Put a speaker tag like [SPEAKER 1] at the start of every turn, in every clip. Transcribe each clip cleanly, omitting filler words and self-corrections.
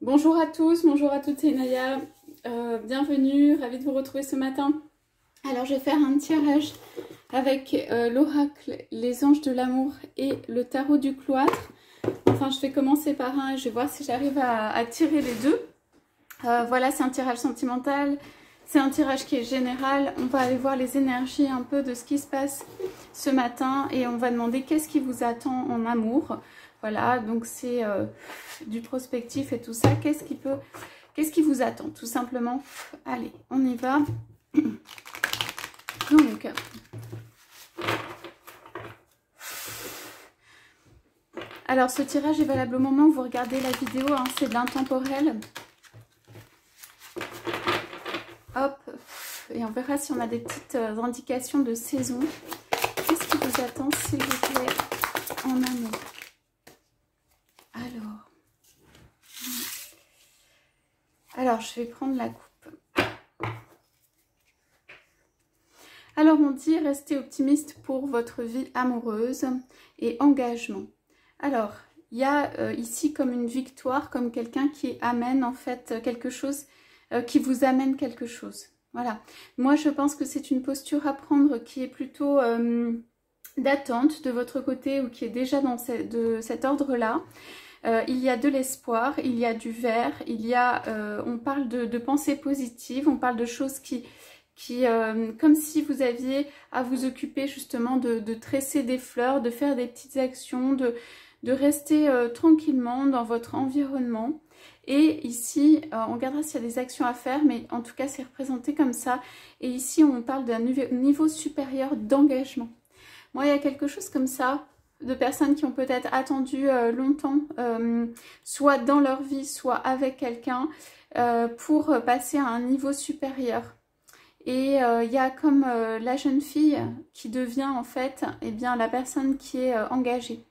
[SPEAKER 1] Bonjour à tous, bonjour à toutes, c'est Naya. Bienvenue, ravie de vous retrouver ce matin. Alors je vais faire un tirage avec l'oracle, les anges de l'amour et le tarot du cloître. Enfin je vais commencer par un et je vais voir si j'arrive à tirer les deux. Voilà, c'est un tirage sentimental, c'est un tirage qui est général. On va aller voir les énergies un peu de ce qui se passe ce matin et on va demander qu'est-ce qui vous attend en amour. Voilà, donc c'est du prospectif et tout ça. Qu'est-ce qui vous attend tout simplement? Allez, on y va. Donc, alors ce tirage est valable au moment où vous regardez la vidéo, hein, c'est de l'intemporel. Hop, et on verra si on a des petites indications de saison. Qu'est-ce qui vous attend, s'il vous plaît, en amour? Alors, je vais prendre la coupe. Alors, on dit restez optimiste pour votre vie amoureuse et engagement. Alors, il y a ici comme une victoire, comme quelqu'un qui amène en fait quelque chose, qui vous amène quelque chose. Voilà. Moi, je pense que c'est une posture à prendre qui est plutôt d'attente de votre côté ou qui est déjà de cet ordre-là. Il y a de l'espoir, il y a du vert, il y a, on parle de pensées positives, on parle de choses qui comme si vous aviez à vous occuper justement de tresser des fleurs, de faire des petites actions, de rester tranquillement dans votre environnement. Et ici, on regardera s'il y a des actions à faire, mais en tout cas c'est représenté comme ça. Et ici, on parle d'un niveau supérieur d'engagement. Moi, il y a quelque chose comme ça, de personnes qui ont peut-être attendu longtemps, soit dans leur vie, soit avec quelqu'un, pour passer à un niveau supérieur. Et il y a comme la jeune fille qui devient en fait la personne qui est engagée.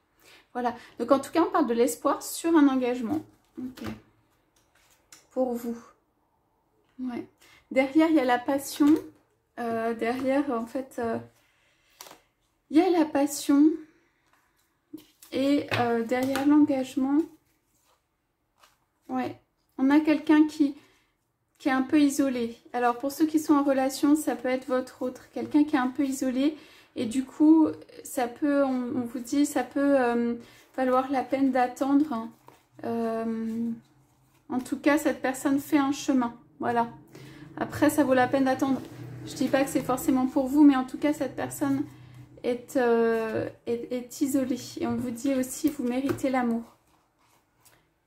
[SPEAKER 1] Voilà, donc en tout cas on parle de l'espoir sur un engagement. Okay. Pour vous. Ouais. Derrière il y a la passion. Derrière en fait il y a la passion. Et derrière l'engagement, ouais, on a quelqu'un qui est un peu isolé. Alors pour ceux qui sont en relation, ça peut être votre autre, quelqu'un qui est un peu isolé. Et du coup, ça peut, on vous dit, ça peut valoir la peine d'attendre. En tout cas, cette personne fait un chemin. Voilà. Après, ça vaut la peine d'attendre. Je ne dis pas que c'est forcément pour vous, mais en tout cas, cette personne est isolée. Et on vous dit aussi, vous méritez l'amour.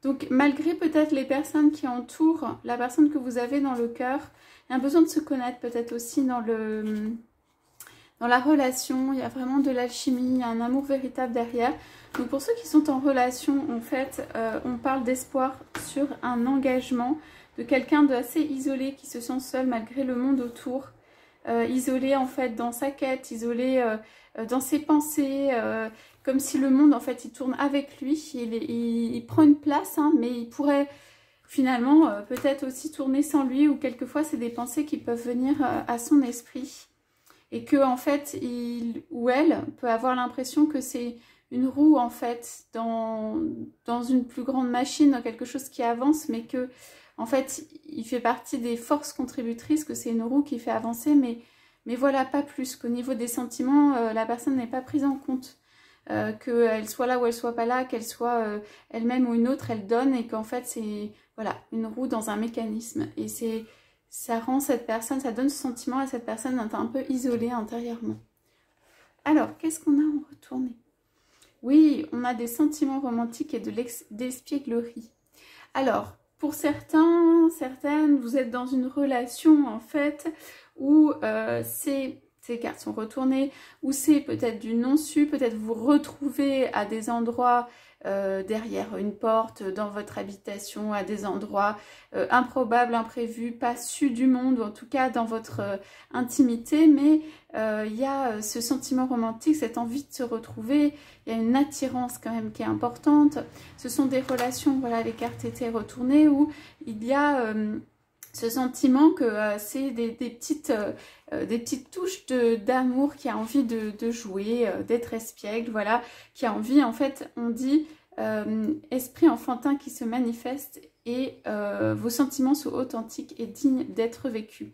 [SPEAKER 1] Donc, malgré peut-être les personnes qui entourent la personne que vous avez dans le cœur, il y a un besoin de se connaître peut-être aussi dans la relation. Il y a vraiment de l'alchimie, il y a un amour véritable derrière. Donc, pour ceux qui sont en relation, en fait, on parle d'espoir sur un engagement de quelqu'un d'assez isolé qui se sent seul malgré le monde autour. Isolé en fait dans sa quête, isolé dans ses pensées, comme si le monde en fait il tourne avec lui, il prend une place, hein, mais il pourrait finalement peut-être aussi tourner sans lui, ou quelquefois c'est des pensées qui peuvent venir à son esprit et que en fait il ou elle peut avoir l'impression que c'est une roue en fait dans une plus grande machine, dans quelque chose qui avance, mais que en fait il fait partie des forces contributrices, que c'est une roue qui fait avancer, mais voilà, pas plus, qu'au niveau des sentiments, la personne n'est pas prise en compte. Qu'elle soit là ou elle soit pas là, qu'elle soit elle-même ou une autre, elle donne, et qu'en fait c'est voilà une roue dans un mécanisme. Et ça rend cette personne, ça donne ce sentiment à cette personne d'être un peu isolée intérieurement. Alors, qu'est-ce qu'on a en retourné? Oui, on a des sentiments romantiques et de l'espièglerie. Alors, pour certains, certaines, vous êtes dans une relation en fait où ces cartes sont retournées, où c'est peut-être du non-su, peut-être vous retrouvez à des endroits derrière une porte, dans votre habitation, à des endroits improbables, imprévus, pas su du monde, ou en tout cas dans votre intimité, mais il y a ce sentiment romantique, cette envie de se retrouver, il y a une attirance quand même qui est importante. Ce sont des relations, voilà, les cartes étaient retournées, où il y a ce sentiment que c'est des petites touches d'amour, qui a envie de jouer, d'être espiègle, voilà, qui a envie, en fait, on dit, esprit enfantin qui se manifeste et vos sentiments sont authentiques et dignes d'être vécus.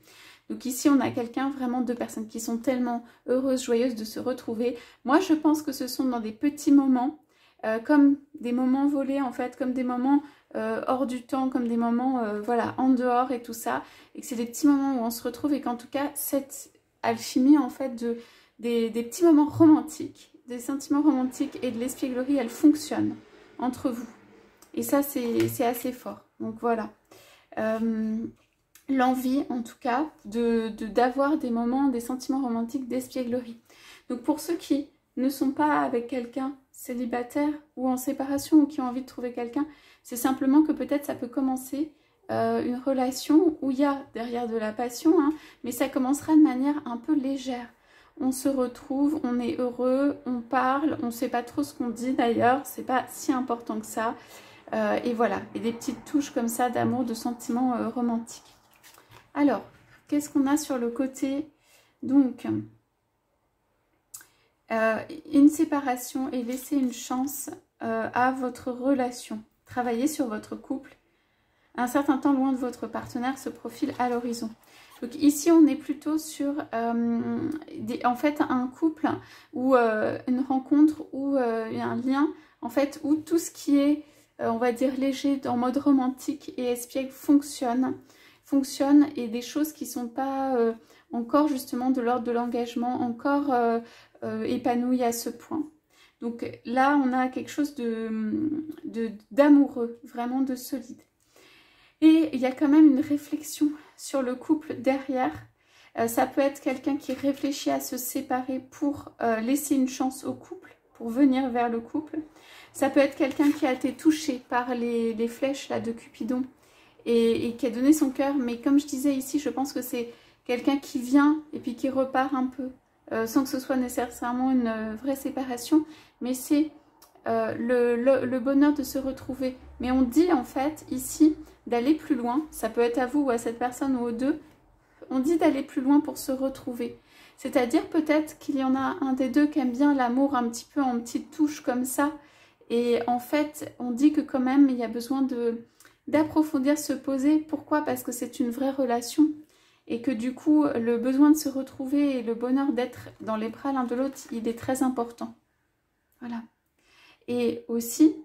[SPEAKER 1] Donc ici, on a quelqu'un, vraiment deux personnes qui sont tellement heureuses, joyeuses de se retrouver. Moi, je pense que ce sont dans des petits moments, comme des moments volés en fait, comme des moments hors du temps, comme des moments voilà, en dehors et tout ça. Et que c'est des petits moments où on se retrouve et qu'en tout cas, cette alchimie en fait des petits moments romantiques, des sentiments romantiques et de l'espièglerie, elle fonctionne entre vous. Et ça, c'est assez fort. Donc voilà. L'envie, en tout cas, d'avoir des moments, des sentiments romantiques d'espièglerie. Donc pour ceux qui ne sont pas avec quelqu'un célibataire ou en séparation ou qui ont envie de trouver quelqu'un, c'est simplement que peut-être ça peut commencer une relation où il y a derrière de la passion, hein, mais ça commencera de manière un peu légère. On se retrouve, on est heureux, on parle, on ne sait pas trop ce qu'on dit d'ailleurs, c'est pas si important que ça. Et voilà, et des petites touches comme ça d'amour, de sentiments romantiques. Alors, qu'est-ce qu'on a sur le côté? Donc, une séparation et laisser une chance à votre relation. Travailler sur votre couple. Un certain temps loin de votre partenaire se profile à l'horizon. Donc ici, on est plutôt sur en fait un couple ou une rencontre ou un lien, en fait, où tout ce qui est, on va dire, léger, en mode romantique et espiègle fonctionne et des choses qui ne sont pas encore justement de l'ordre de l'engagement, encore épanouies à ce point. Donc là, on a quelque chose d'amoureux, vraiment de solide. Et il y a quand même une réflexion sur le couple derrière. Ça peut être quelqu'un qui réfléchit à se séparer pour laisser une chance au couple, pour venir vers le couple. Ça peut être quelqu'un qui a été touché par les flèches là, de Cupidon et qui a donné son cœur. Mais comme je disais ici, je pense que c'est quelqu'un qui vient et puis qui repart un peu, sans que ce soit nécessairement une vraie séparation. Mais c'est le bonheur de se retrouver. Mais on dit en fait ici d'aller plus loin. Ça peut être à vous ou à cette personne ou aux deux. On dit d'aller plus loin pour se retrouver. C'est-à-dire peut-être qu'il y en a un des deux qui aime bien l'amour un petit peu en petites touches comme ça. Et en fait, on dit que quand même, il y a besoin d'approfondir, se poser. Pourquoi? Parce que c'est une vraie relation. Et que du coup, le besoin de se retrouver et le bonheur d'être dans les bras l'un de l'autre, il est très important. Voilà. Et aussi,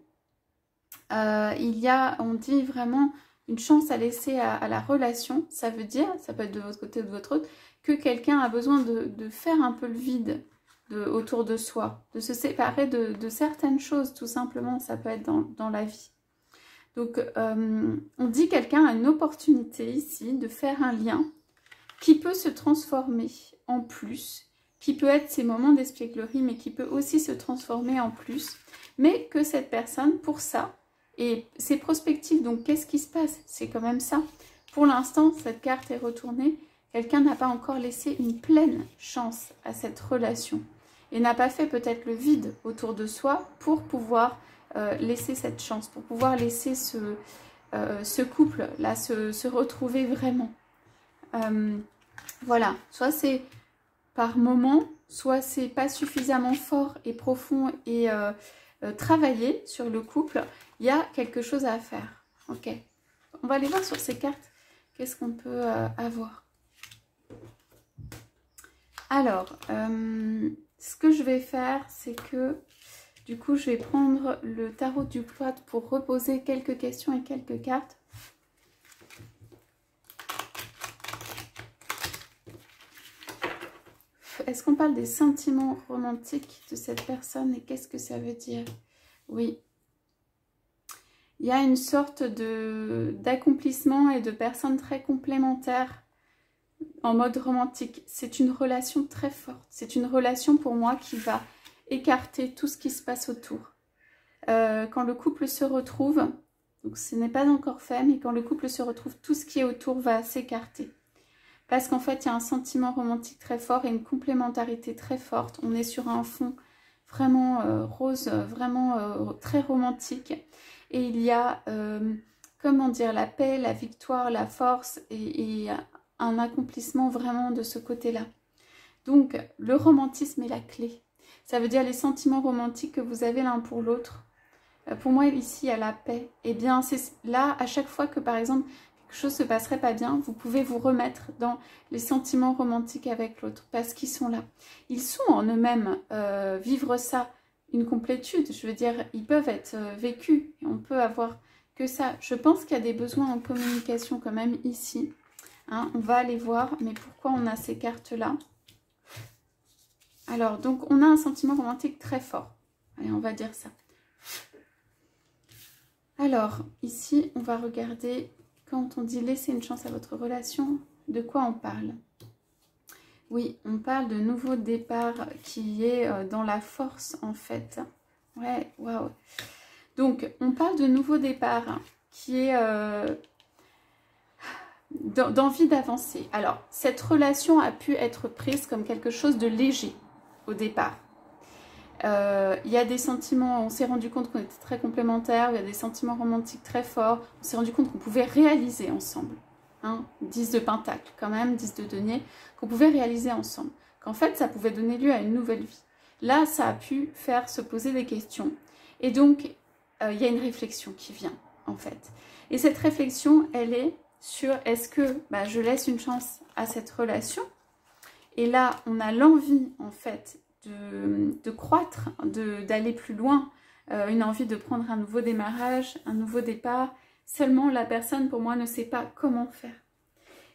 [SPEAKER 1] il y a, on dit vraiment, une chance à laisser à la relation. Ça veut dire, ça peut être de votre côté ou de votre autre, que quelqu'un a besoin de faire un peu le vide autour de soi, de se séparer de certaines choses, tout simplement. Ça peut être dans la vie. Donc, on dit quelqu'un a une opportunité ici de faire un lien qui peut se transformer en plus, qui peut être ces moments d'espièglerie, mais qui peut aussi se transformer en plus, mais que cette personne, pour ça, et c'est prospectif, donc qu'est-ce qui se passe? C'est quand même ça. Pour l'instant, cette carte est retournée, quelqu'un n'a pas encore laissé une pleine chance à cette relation, et n'a pas fait peut-être le vide autour de soi pour pouvoir laisser cette chance, pour pouvoir laisser ce couple-là se retrouver vraiment. Voilà, soit c'est par moment, soit c'est pas suffisamment fort et profond et travaillé sur le couple, il y a quelque chose à faire. Ok, on va aller voir sur ces cartes, qu'est-ce qu'on peut avoir. Alors, ce que je vais faire, c'est que du coup, je vais prendre le tarot du cloître pour reposer quelques questions et quelques cartes. Est-ce qu'on parle des sentiments romantiques de cette personne et qu'est-ce que ça veut dire? Oui. Il y a une sorte d'accomplissement et de personnes très complémentaires en mode romantique. C'est une relation très forte. C'est une relation pour moi qui va écarter tout ce qui se passe autour. Quand le couple se retrouve, donc ce n'est pas encore fait, mais quand le couple se retrouve, tout ce qui est autour va s'écarter. Parce qu'en fait, il y a un sentiment romantique très fort et une complémentarité très forte. On est sur un fond vraiment rose, vraiment très romantique. Et il y a, comment dire, la paix, la victoire, la force et un accomplissement vraiment de ce côté-là. Donc, le romantisme est la clé. Ça veut dire les sentiments romantiques que vous avez l'un pour l'autre. Pour moi, ici, il y a la paix. Eh bien, c'est là, à chaque fois que, par exemple, quelque chose se passerait pas bien, vous pouvez vous remettre dans les sentiments romantiques avec l'autre, parce qu'ils sont là. Ils sont en eux-mêmes, vivre ça, une complétude. Je veux dire, ils peuvent être vécus. Et on peut avoir que ça. Je pense qu'il y a des besoins en communication quand même ici. Hein, on va aller voir, mais pourquoi on a ces cartes-là? Alors, donc, on a un sentiment romantique très fort. Allez, on va dire ça. Alors, ici, on va regarder, quand on dit laisser une chance à votre relation, de quoi on parle? Oui, on parle de nouveau départ qui est dans la force, en fait. Ouais, waouh. Donc, on parle de nouveau départ qui est d'envie d'avancer. Alors, cette relation a pu être prise comme quelque chose de léger au départ. Il y a des sentiments, on s'est rendu compte qu'on était très complémentaires, il y a des sentiments romantiques très forts, on s'est rendu compte qu'on pouvait réaliser ensemble. Hein, 10 de pentacle quand même, 10 de denier, qu'on pouvait réaliser ensemble. Qu'en fait, ça pouvait donner lieu à une nouvelle vie. Là, ça a pu faire se poser des questions. Et donc, il y a une réflexion qui vient, en fait. Et cette réflexion, elle est sur est-ce que je laisse une chance à cette relation? Et là, on a l'envie, en fait, de croître, d'aller plus loin, une envie de prendre un nouveau démarrage, un nouveau départ. Seulement, la personne, pour moi, ne sait pas comment faire.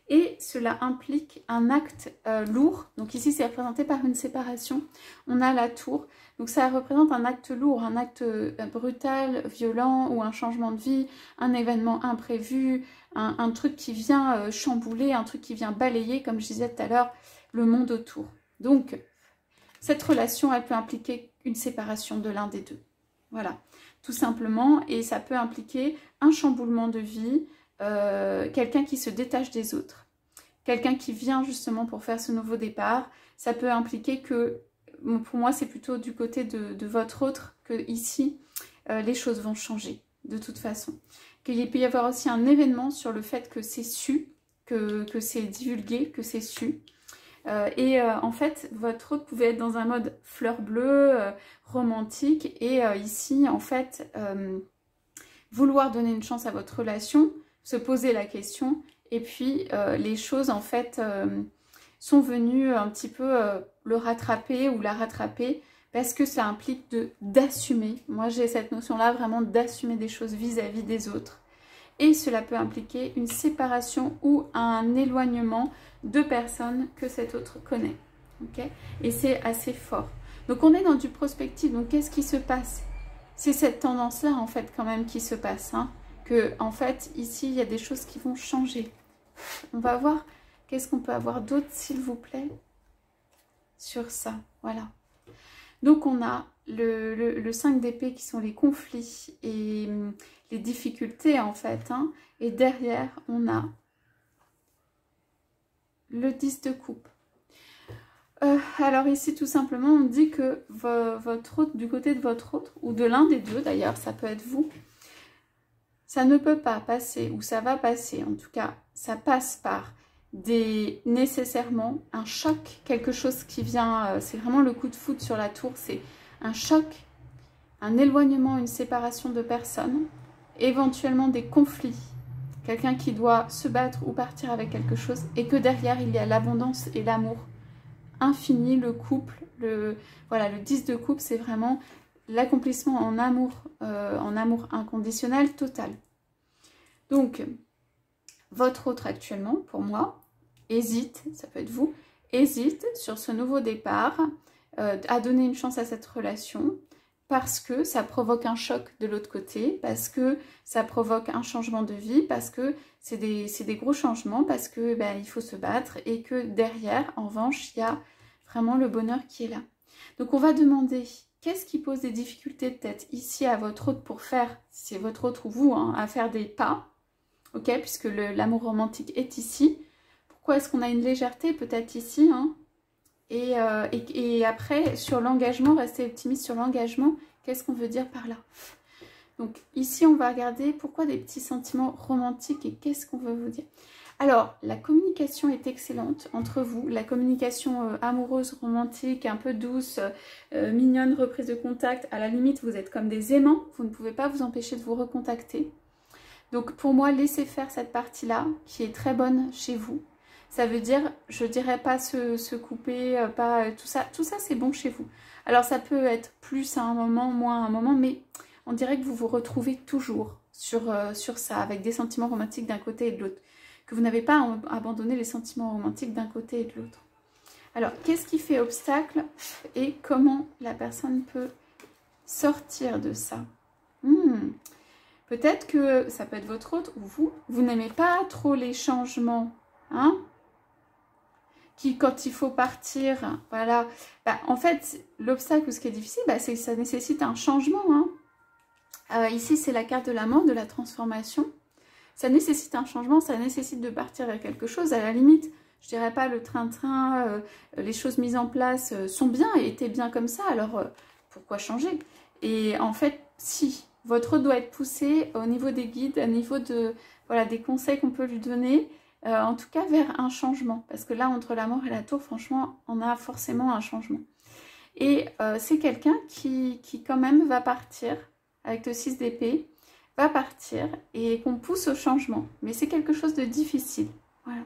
[SPEAKER 1] Et cela implique un acte lourd. Donc ici, c'est représenté par une séparation. On a la tour. Donc ça représente un acte lourd, un acte brutal, violent, ou un changement de vie, un événement imprévu, un truc qui vient chambouler, un truc qui vient balayer, comme je disais tout à l'heure, le monde autour. Donc, cette relation, elle peut impliquer une séparation de l'un des deux. Voilà, tout simplement. Et ça peut impliquer un chamboulement de vie, quelqu'un qui se détache des autres, quelqu'un qui vient justement pour faire ce nouveau départ. Ça peut impliquer que, pour moi, c'est plutôt du côté de votre autre que ici, les choses vont changer de toute façon. Qu'il peut y avoir aussi un événement sur le fait que c'est su, que c'est divulgué, que c'est su. En fait, votre autre pouvait être dans un mode fleur bleue, romantique, et ici, en fait, vouloir donner une chance à votre relation, se poser la question, et puis les choses, en fait, sont venues un petit peu le rattraper ou la rattraper, parce que ça implique d'assumer. Moi, j'ai cette notion-là vraiment d'assumer des choses vis-à-vis des autres. Et cela peut impliquer une séparation ou un éloignement de personnes que cet autre connaît. Okay, et c'est assez fort. Donc on est dans du prospectif. Donc qu'est-ce qui se passe? C'est cette tendance-là en fait quand même qui se passe. Hein, que en fait ici il y a des choses qui vont changer. On va voir qu'est-ce qu'on peut avoir d'autre s'il vous plaît sur ça. Voilà. Donc on a le 5 d'épée qui sont les conflits et les difficultés en fait. Hein, et derrière on a le 10 de coupe. Alors ici tout simplement on dit que votre autre, du côté de votre autre, ou de l'un des deux d'ailleurs, ça peut être vous, ça ne peut pas passer, ou ça va passer, en tout cas ça passe par nécessairement un choc, quelque chose qui vient, c'est vraiment le coup de foudre sur la tour, c'est un choc, un éloignement, une séparation de personnes, éventuellement des conflits, quelqu'un qui doit se battre ou partir avec quelque chose, et que derrière il y a l'abondance et l'amour infini, le couple, voilà, le 10 de coupe, c'est vraiment l'accomplissement en amour inconditionnel total. Donc, votre autre actuellement, pour moi, hésite, ça peut être vous, hésite sur ce nouveau départ, à donner une chance à cette relation, parce que ça provoque un choc de l'autre côté, parce que ça provoque un changement de vie, parce que c'est des gros changements, parce que il faut se battre, et que derrière, en revanche, il y a vraiment le bonheur qui est là. Donc on va demander, qu'est-ce qui pose des difficultés peut-être ici à votre autre pour faire, si c'est votre autre ou vous, hein, à faire des pas, ok, puisque l'amour romantique est ici. Pourquoi est-ce qu'on a une légèreté peut-être ici, hein, et après, sur l'engagement, rester optimiste sur l'engagement, qu'est-ce qu'on veut dire par là? Donc ici, on va regarder pourquoi des petits sentiments romantiques et qu'est-ce qu'on veut vous dire. Alors, la communication est excellente entre vous. La communication amoureuse, romantique, un peu douce, mignonne, reprise de contact. À la limite, vous êtes comme des aimants. Vous ne pouvez pas vous empêcher de vous recontacter. Donc, pour moi, laissez faire cette partie-là, qui est très bonne chez vous. Ça veut dire, je dirais pas se couper, pas tout ça. Tout ça, c'est bon chez vous. Alors, ça peut être plus à un moment, moins à un moment, mais on dirait que vous vous retrouvez toujours sur ça, avec des sentiments romantiques d'un côté et de l'autre. Que vous n'avez pas abandonné les sentiments romantiques d'un côté et de l'autre. Alors, qu'est-ce qui fait obstacle et comment la personne peut sortir de ça? Peut-être que ça peut être votre autre ou vous n'aimez pas trop les changements, hein? Qui, quand il faut partir, voilà. Bah, en fait, l'obstacle ou ce qui est difficile, bah, c'est que ça nécessite un changement, hein. Ici, c'est la carte de la mort, de la transformation. Ça nécessite un changement, ça nécessite de partir vers quelque chose. À la limite, je dirais pas le train-train, les choses mises en place sont bien et étaient bien comme ça, alors pourquoi changer? Et en fait, si, votre doit être poussé au niveau des guides, au niveau de, voilà, des conseils qu'on peut lui donner, en tout cas vers un changement. Parce que là, entre la mort et la tour, franchement, on a forcément un changement. Et c'est quelqu'un qui quand même va partir, avec le 6 d'épée, va partir et qu'on pousse au changement. Mais c'est quelque chose de difficile. Voilà.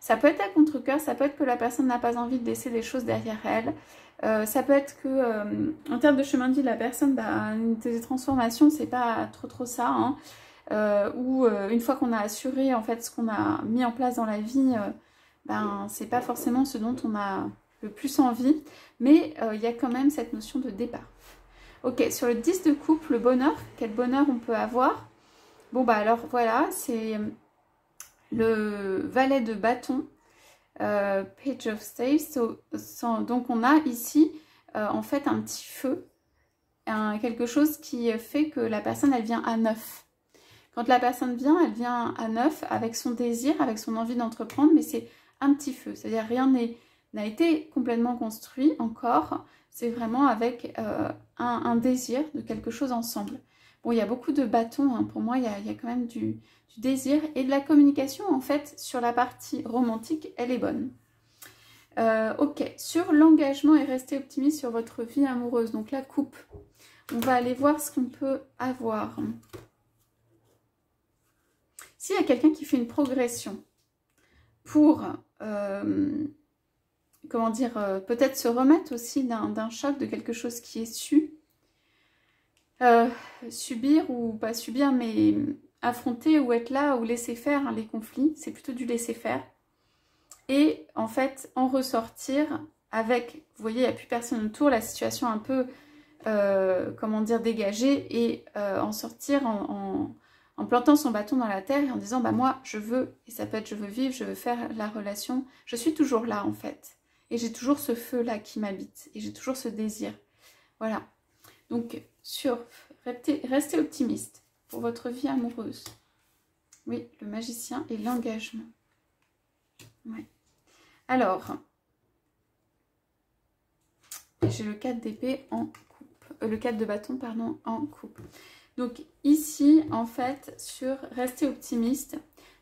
[SPEAKER 1] Ça peut être à contre-cœur, ça peut être que la personne n'a pas envie de laisser des choses derrière elle. Ça peut être que, en termes de chemin de vie, la personne, bah, des transformations, c'est pas trop ça. Hein. Ou une fois qu'on a assuré en fait ce qu'on a mis en place dans la vie, ben, c'est pas forcément ce dont on a le plus envie. Mais il y a quand même cette notion de départ. Ok, sur le 10 de coupe, le bonheur, quel bonheur on peut avoir? Bon, bah alors voilà, c'est le valet de bâton, Page of Staves. Donc on a ici en fait un petit feu, quelque chose qui fait que la personne, elle vient à neuf. Quand la personne vient, elle vient à neuf avec son désir, avec son envie d'entreprendre, mais c'est un petit feu. C'est-à-dire rien n'a été complètement construit encore. C'est vraiment avec un désir de quelque chose ensemble. Bon, il y a beaucoup de bâtons, hein. Pour moi, il y a quand même du désir. Et de la communication, en fait, sur la partie romantique, elle est bonne. Ok, sur l'engagement et rester optimiste sur votre vie amoureuse. Donc la coupe, on va aller voir ce qu'on peut avoir. S'il y a quelqu'un qui fait une progression pour... comment dire, peut-être se remettre aussi d'un choc, de quelque chose qui est subir ou pas subir, mais affronter ou être là ou laisser faire, hein, les conflits, c'est plutôt du laisser faire. Et en fait, en ressortir avec, vous voyez, il n'y a plus personne autour, la situation un peu, comment dire, dégagée, et en sortir en plantant son bâton dans la terre et en disant, bah moi, je veux, et ça peut être je veux vivre, je veux faire la relation, je suis toujours là en fait. Et j'ai toujours ce feu-là qui m'habite. Et j'ai toujours ce désir. Voilà. Donc, restez optimiste pour votre vie amoureuse. Oui, le magicien et l'engagement. Ouais. Alors, j'ai le 4 d'épée en coupe. Le 4 de bâton, pardon, en coupe. Donc, ici, en fait, sur rester optimiste,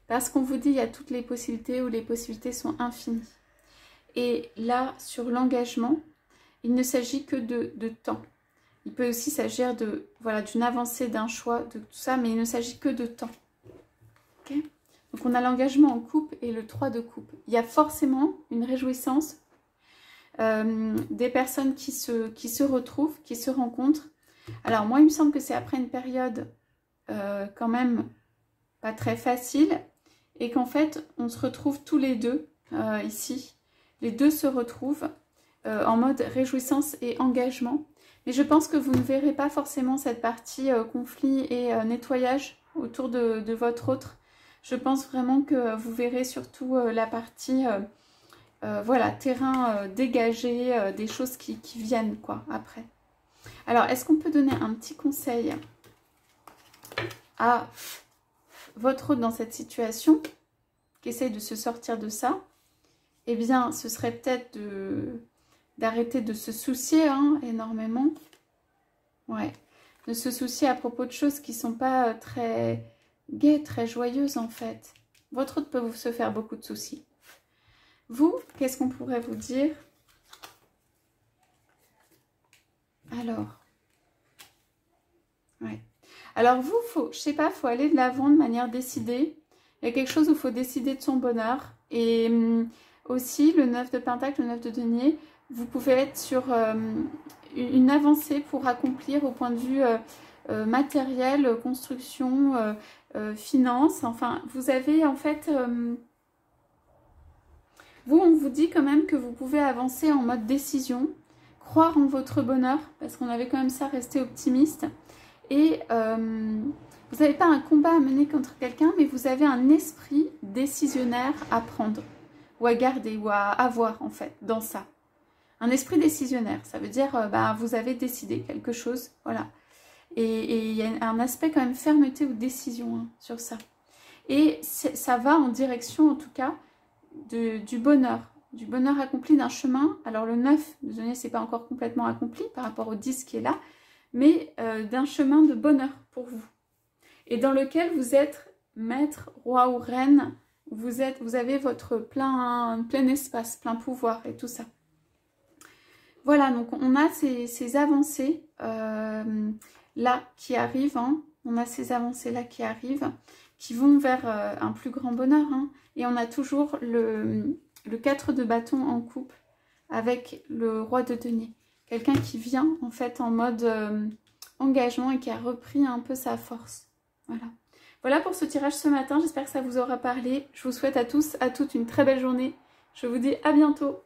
[SPEAKER 1] parce qu'on vous dit il y a toutes les possibilités ou les possibilités sont infinies. Et là, sur l'engagement, il ne s'agit que de temps. Il peut aussi s'agir de, voilà, d'une avancée, d'un choix, de tout ça, mais il ne s'agit que de temps. Okay. Donc on a l'engagement en coupe et le 3 de coupe. Il y a forcément une réjouissance, des personnes qui se retrouvent, qui se rencontrent. Alors moi, il me semble que c'est après une période quand même pas très facile et qu'en fait, on se retrouve tous les deux ici. Les deux se retrouvent en mode réjouissance et engagement. Mais je pense que vous ne verrez pas forcément cette partie conflit et nettoyage autour de votre autre. Je pense vraiment que vous verrez surtout la partie voilà, terrain dégagé, des choses qui viennent quoi après. Alors, est-ce qu'on peut donner un petit conseil à votre autre dans cette situation qui essaye de se sortir de ça? Eh bien, ce serait peut-être d'arrêter de se soucier énormément. Ouais. De se soucier à propos de choses qui ne sont pas très gaies, très joyeuses en fait. Votre autre peut se faire beaucoup de soucis. Vous, qu'est-ce qu'on pourrait vous dire? Alors, ouais. Alors vous, je sais pas, faut aller de l'avant de manière décidée. Il y a quelque chose où il faut décider de son bonheur. Et aussi, le 9 de Pentacle, le 9 de Denier, vous pouvez être sur une avancée pour accomplir au point de vue matériel, construction, finance. Enfin, vous avez en fait... vous, on vous dit quand même que vous pouvez avancer en mode décision, croire en votre bonheur, parce qu'on avait quand même ça, rester optimiste. Et vous n'avez pas un combat à mener contre quelqu'un, mais vous avez un esprit décisionnaire à prendre, ou à garder, ou à avoir en fait, dans ça. Un esprit décisionnaire, ça veut dire, vous avez décidé quelque chose, voilà. Et il y a un aspect quand même fermeté ou décision hein, sur ça. Et ça va en direction, en tout cas, du bonheur accompli d'un chemin. Alors le 9, désolé, c'est pas encore complètement accompli par rapport au 10 qui est là, mais d'un chemin de bonheur pour vous. Et dans lequel vous êtes maître, roi ou reine, vous avez votre plein espace, plein pouvoir et tout ça. Voilà, donc on a ces avancées là qui arrivent, hein. On a ces avancées là qui arrivent, qui vont vers un plus grand bonheur, hein. Et on a toujours le 4 de bâton en couple avec le roi de denier. Quelqu'un qui vient en fait en mode engagement et qui a repris un peu sa force. Voilà. Voilà pour ce tirage ce matin, j'espère que ça vous aura parlé. Je vous souhaite à tous, à toutes une très belle journée. Je vous dis à bientôt.